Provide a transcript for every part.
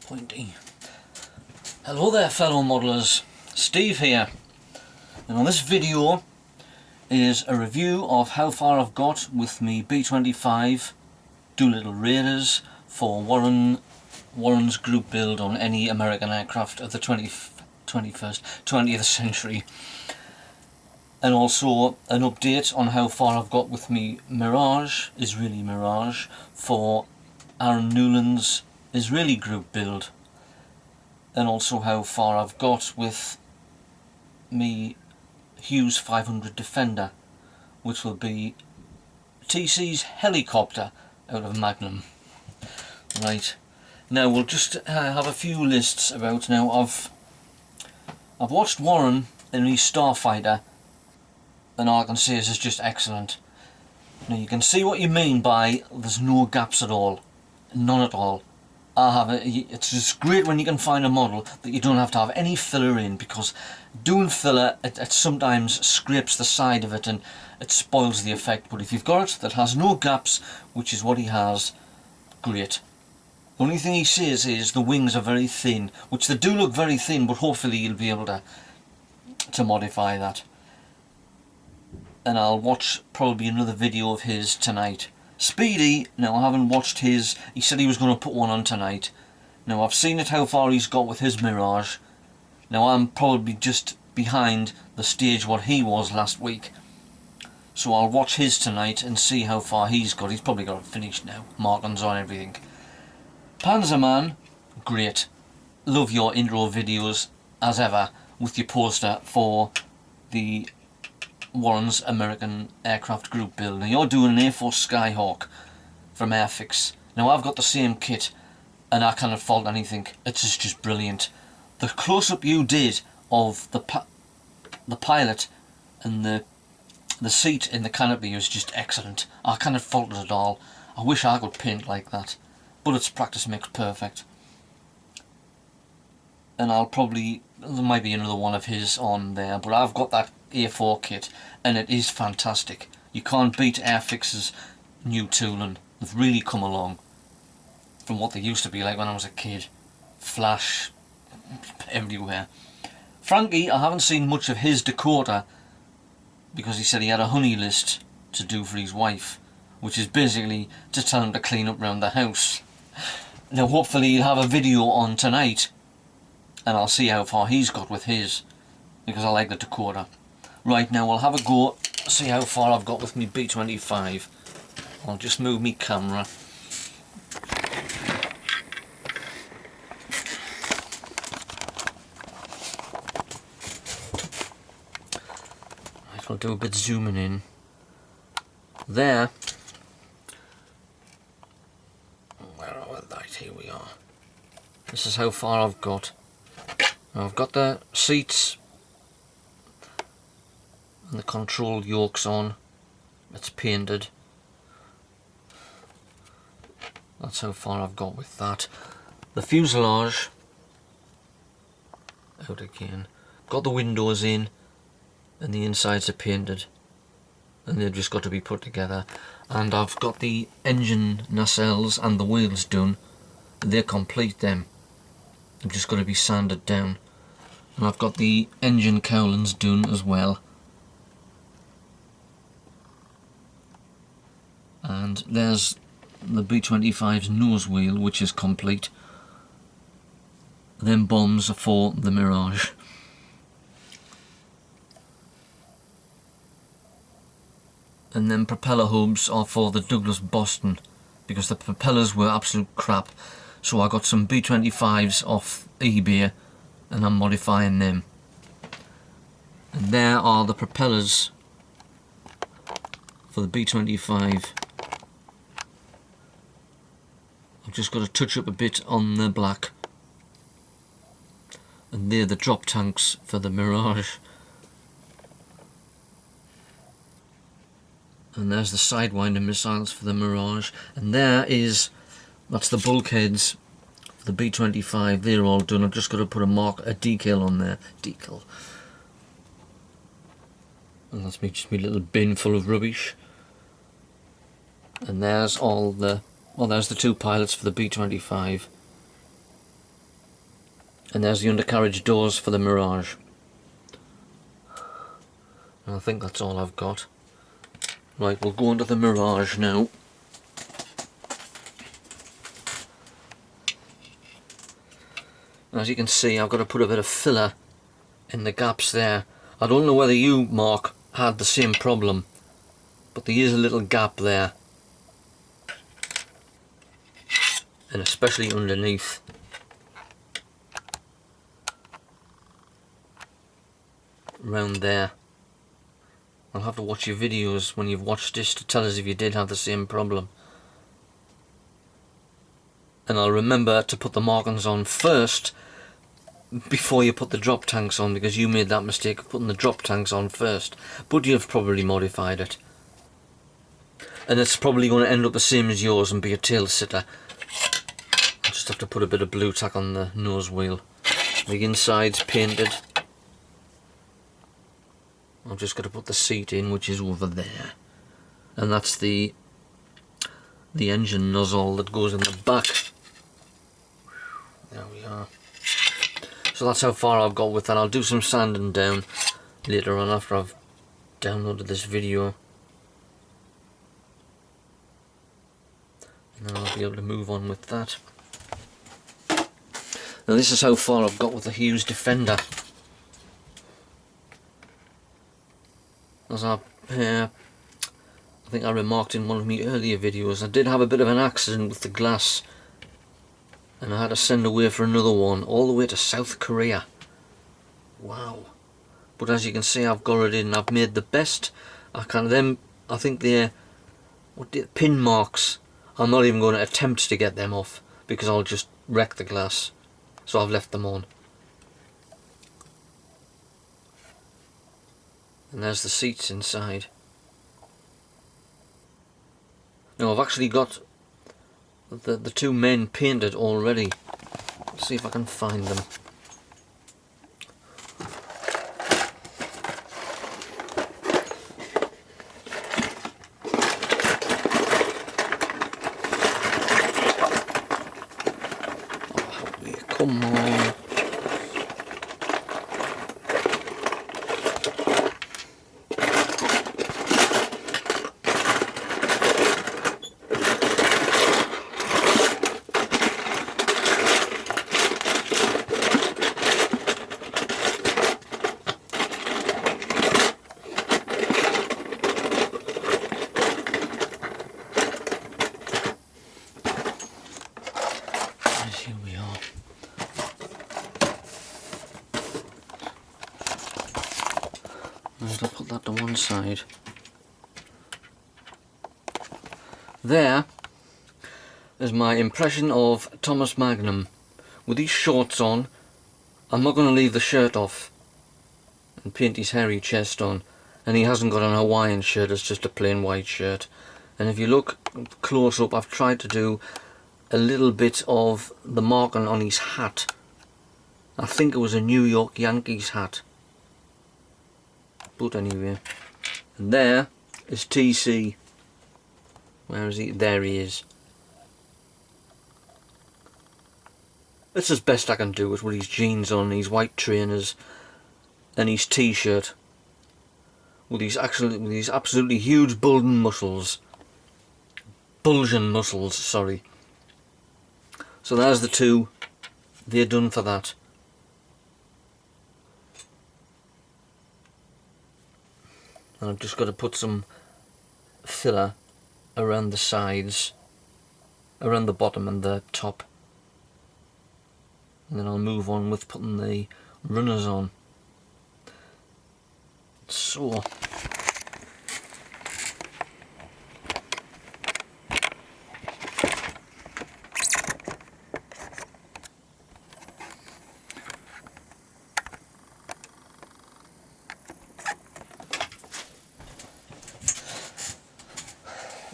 Pointy. Hello there fellow modellers, Steve here, and on this video is a review of how far I've got with me B-25 Doolittle Raiders for Warren's group build on any American aircraft of the 20th century, and also an update on how far I've got with me Mirage, Israeli Mirage, for Aaron Newland's Israeli group build, and also how far I've got with me Hughes 500 Defender, which will be TC's helicopter out of Magnum. Right, now we'll just have a few lists about. Now I've watched Warren in his Starfighter, and all I can say is it's just excellent. Now you can see what you mean by there's no gaps at all, none at all. It's just great when you can find a model that you don't have to have any filler in, because doing filler, it sometimes scrapes the side of it and it spoils the effect. But if you've got it that has no gaps, which is what he has, great. The only thing he says is the wings are very thin, which they do look very thin, but hopefully you'll be able to modify that. And I'll watch probably another video of his tonight. Speedy, now I haven't watched his, he said he was going to put one on tonight. Now I've seen it how far he's got with his Mirage. Now I'm probably just behind the stage what he was last week. So I'll watch his tonight and see how far he's got. He's probably got it finished now, markings on everything. Panzerman, great. Love your intro videos as ever with your poster for the Warren's American aircraft group build. Now you're doing an Air Force Skyhawk from Airfix. Now I've got the same kit and I cannot fault anything. It's just brilliant. The close-up you did of the pilot and the seat in the canopy was just excellent. I cannot fault it at all. I wish I could paint like that, but it's practice makes perfect. And there might be another one of his on there, but I've got that A4 kit and it is fantastic. You can't beat Airfix's new tooling. They've really come along from what they used to be like when I was a kid. Flash everywhere. Frankie, I haven't seen much of his Dakota because he said he had a honey list to do for his wife, which is basically to tell him to clean up around the house. Now hopefully he'll have a video on tonight and I'll see how far he's got with his, because I like the Dakota. Right, now we'll have a go, see how far I've got with me B-25. I'll just move me camera. Right, we'll do a bit zooming in. There. Where are we? Right, here we are. This is how far I've got. Now I've got the seats and the control yokes on. It's painted. That's how far I've got with that. The fuselage out again. Got the windows in and the insides are painted and they've just got to be put together. And I've got the engine nacelles and the wheels done. They're complete them. They've just got to be sanded down. And I've got the engine cowlings done as well. And there's the B-25's nose wheel, which is complete. Them bombs are for the Mirage. And then propeller hubs are for the Douglas Boston, because the propellers were absolute crap. So I got some B-25s off eBay and I'm modifying them. And there are the propellers for the B-25. I've just got to touch up a bit on the black. And they're the drop tanks for the Mirage. And there's the Sidewinder missiles for the Mirage. And that's the bulkheads for the B-25. They're all done. I've just got to put a decal on there. Decal. And that's just my little bin full of rubbish. And there's all the Well, there's the two pilots for the B-25. And there's the undercarriage doors for the Mirage. And I think that's all I've got. Right, we'll go into the Mirage now. As you can see, I've got to put a bit of filler in the gaps there. I don't know whether you, Mark, had the same problem, but there is a little gap there, and especially underneath. Around there. I'll have to watch your videos when you've watched this to tell us if you did have the same problem. And I'll remember to put the markings on first before you put the drop tanks on, because you made that mistake of putting the drop tanks on first, but you've probably modified it. And it's probably going to end up the same as yours and be a tail sitter. I just have to put a bit of blue tack on the nose wheel. The inside's painted. I've just got to put the seat in, which is over there. And that's the engine nozzle that goes in the back. There we are. So that's how far I've got with that. I'll do some sanding down later on after I've downloaded this video. And then I'll be able to move on with that. Now this is how far I've got with the Hughes Defender. As I think I remarked in one of my earlier videos, I did have a bit of an accident with the glass, and I had to send away for another one all the way to South Korea. Wow. But as you can see, I've got it in. I've made the best I can. Them, I think they're pin marks. I'm not even going to attempt to get them off because I'll just wreck the glass. So I've left them on. And there's the seats inside. Now I've actually got the two men painted already. Let's see if I can find them. Oh, come on. Here we are. Right, I'll put that to one side. There is my impression of Thomas Magnum. With these shorts on, I'm not going to leave the shirt off and paint his hairy chest on. And he hasn't got an Hawaiian shirt, it's just a plain white shirt. And if you look close up, I've tried to do a little bit of the marking on his hat. I think it was a New York Yankees hat. But anyway, and there is TC. Where is he? There he is. That's as best I can do it with his jeans on, his white trainers, and his t-shirt. With these absolutely huge bulging muscles. Bulging muscles, sorry. So there's the two. They're done for that. And I've just got to put some filler around the sides, around the bottom and the top. And then I'll move on with putting the runners on. So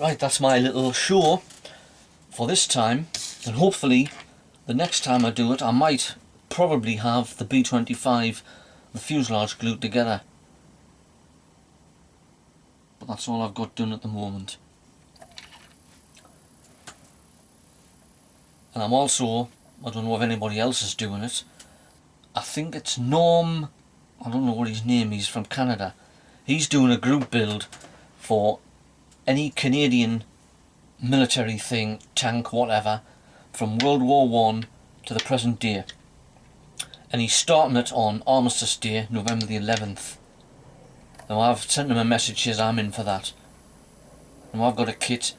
right, that's my little show for this time, and hopefully the next time I do it I might probably have the B-25, the fuselage glued together. But that's all I've got done at the moment. And I'm also, I don't know if anybody else is doing it, I think it's Norm, I don't know what his name is, from Canada. He's doing a group build for any Canadian military thing, tank, whatever, from World War One to the present day. And he's starting it on Armistice Day, November the 11th. Now I've sent him a message, says I'm in for that. And I've got a kit.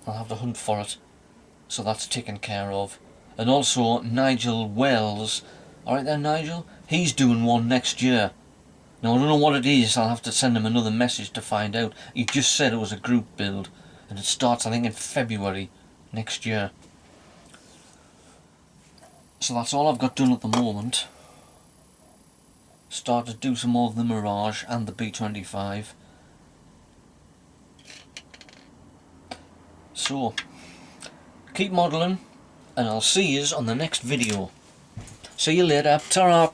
I'll have to hunt for it. So that's taken care of. And also Nigel Wells, alright there Nigel, he's doing one next year. Now I don't know what it is, I'll have to send him another message to find out. He just said it was a group build, and it starts I think in February next year. So that's all I've got done at the moment. Start to do some more of the Mirage and the B25. So, keep modelling, and I'll see yous on the next video. See you later. Ta-ra!